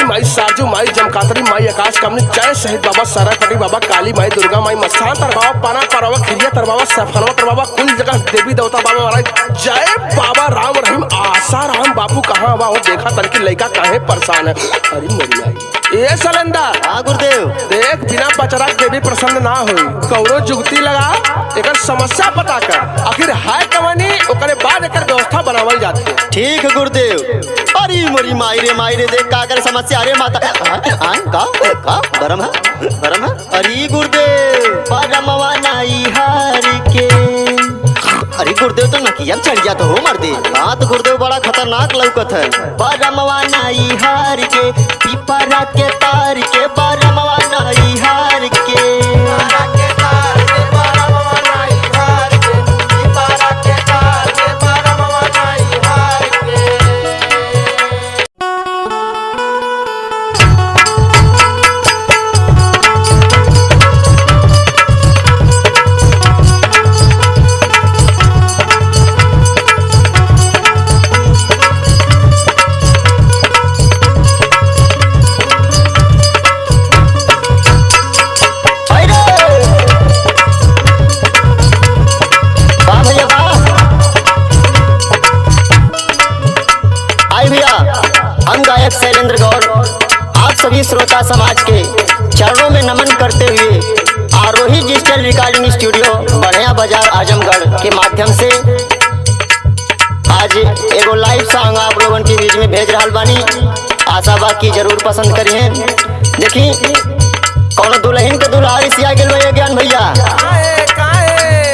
माई, सारजू माई, जमकातरी माई, आकाश कामनी, जय शहीद बाबा, सारापटी बाबा, काली माई, दुर्गा माई, मस्तान तर बाबा, पाना पर बाबा, खिरिया तर बाबा, सफनवा तर बाबा, कुल जगह देवी देवता बाबा महाराज। जय बाबा राम रहीम। आशा राम बापू कहाँ बा हो, देखा तन की लड़का काहे परेशान है। अरे मेरी आई ए सलेंदर। हाँ गुरुदेव। देख बिना पचरा देवी प्रसन्न ना हुई, कौनो जुगती लगा एक समस्या पता कर, आखिर है कमानी, ओकरे बाद एक व्यवस्था बनावल जाती है। ठीक है गुरुदेव। अरे मोरी माई रे देख का कर समस्या। अरे माता का गरम है। अरे गुरुदेव परमवा नाई हार के। अरे गुरुदेव तो नकिया चढ़ जाता हो मर दे। हाँ तो गुरुदेव बड़ा खतरनाक लौकत है। परमवा नाई हार के, पिपरा के तार के, परमवा नाई हार के। शैलेंद्र गौड़ आप सभी श्रोता समाज के चरणों में नमन करते हुए आरोही डिजिटल रिकॉर्डिंग स्टूडियो बढ़िया बाजार आजमगढ़ के माध्यम से आज एगो लाइव सॉन्ग आप लोगों के बीच में भेज रहा बानी। आशा बा की जरूर पसंद करिए। देखी कौन दुल्हन के दुल्हारी सिया गेल भैया ज्ञान भैया।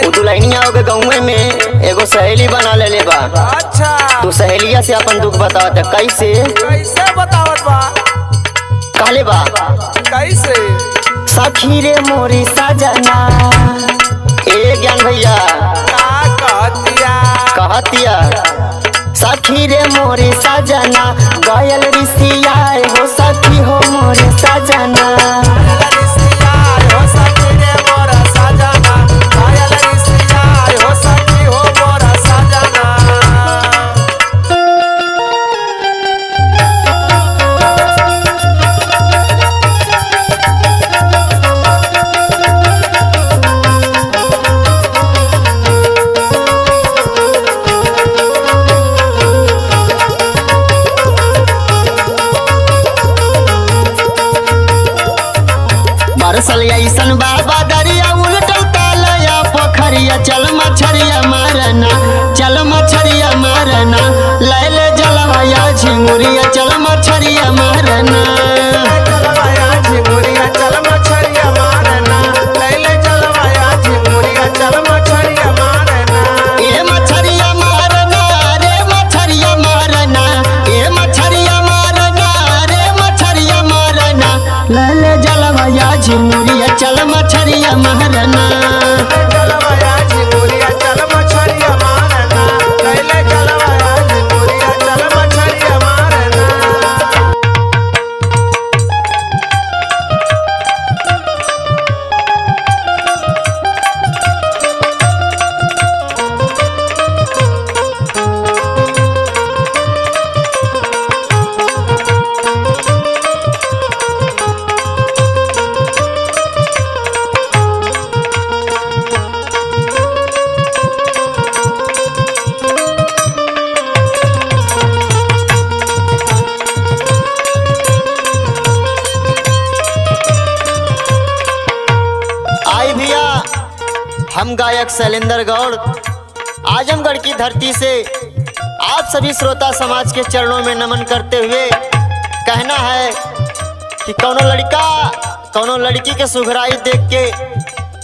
वो दुल्हनिया हो गए गाँव में एगो सहेली बना ले बा। अच्छा तू सहेलिया से अपन दुख बतावत कैसे बतावत बा? कहले बा कैसे? सखी रे मोरी सजना। ए ज्ञान भैया कहतिया सखी रे मोरी सजना, गयल ऋषिया हो सखी हो मोरी सजना। ऐसन बाबा दरिया उल्टल तालया पोखरिया, चल मछरिया मारना, चल मछरिया मारना, लैले जलवाया झिंगुरिया, चल मछरिया मारना। चल मछरिया मारना, लैले जलवाया झिंगुरिया, चल मछरिया मारना। ए मछरिया मारना रे मछरिया मारना, ए मछरिया मारना रे मछरिया मारना, लैले जलवाया झिंगुरिया, चल मछरिया मारना। जलवाया झिंगुरिया, चल मछरिया मारना, लैले जलवाया झिंगुरिया, चल मछरिया मारना। हम गायक शैलेंद्र गौड़ आजमगढ़ की धरती से आप सभी श्रोता समाज के चरणों में नमन करते हुए कहना है कि कौनो लड़की के सुघराई देख के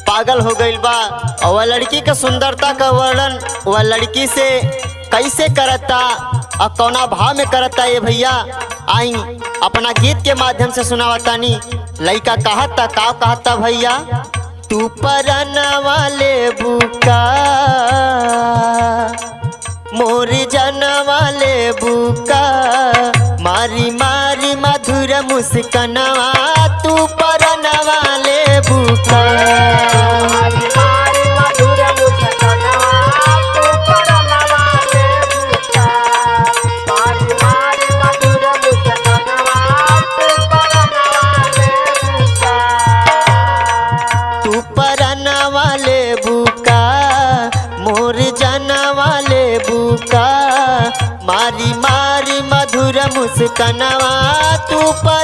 पागल हो गई बा, और वह लड़की के सुंदरता का वर्णन वह लड़की से कैसे करता और कौना भाव में करता ये भैया आई अपना गीत के माध्यम से सुनावतानी। लड़का कहता भैया, तू परना वाले बुका मोर जन वाले बुका, मारी मारी मधुर मुस्कनवा, तू परना वाले बुका। मारी मारी मधुर मुस्कनवा, तू परना वाले बुका, मारी मारी मधुर मुस्कनवा, तू मस्तनवा तू पर